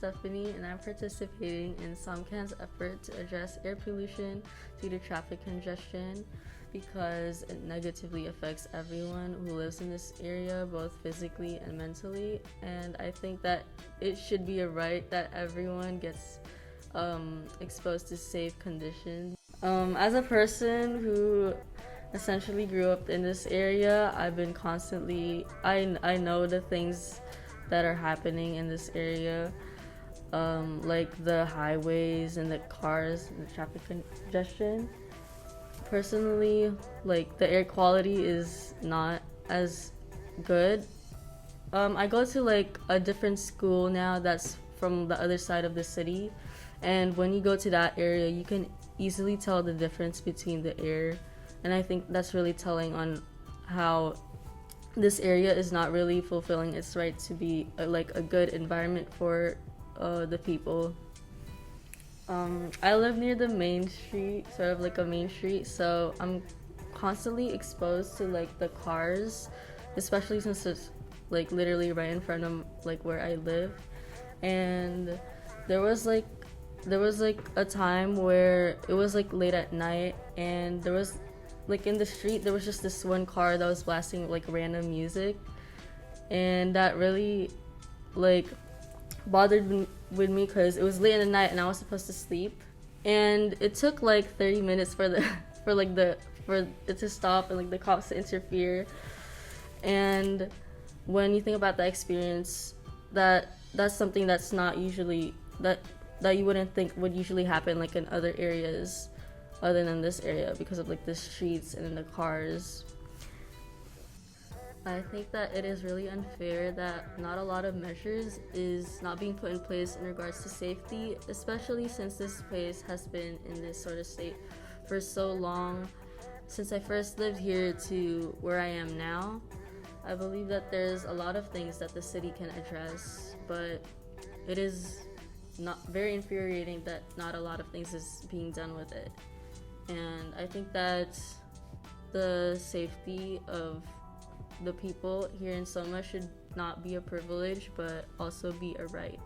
Stephanie, and I'm participating in SOMCAN's effort to address air pollution due to traffic congestion because it negatively affects everyone who lives in this area, both physically and mentally. And I think that it should be a right that everyone gets exposed to safe conditions. As a person who essentially grew up in this area, I've been constantly, I know the things that are happening in this area, like the highways and the cars and the traffic congestion. Personally, like the air quality is not as good. I go to like a different school now that's from the other side of the city, and when you go to that area, you can easily tell the difference between the air, and I think that's really telling on how this area is not really fulfilling its right to be like a good environment for the people. I live near the main street, sort of like a main street, so I'm constantly exposed to like the cars, especially since it's like literally right in front of like where I live. And there was like a time where it was like late at night, and there was like in the street there was just this one car that was blasting like random music, and that really like bothered with me because it was late in the night and I was supposed to sleep, and it took like 30 minutes for the for it to stop and like the cops to interfere. And when you think about that experience, that's something that's not usually that you wouldn't think would usually happen like in other areas other than this area because of like the streets and the cars. I think that it is really unfair that not a lot of measures is not being put in place in regards to safety, especially since this place has been in this sort of state for so long. Since I first lived here to where I am now, I believe that there's a lot of things that the city can address, but it is not very infuriating that not a lot of things is being done with it. And I think that the safety of the people here in Soma should not be a privilege, but also be a right.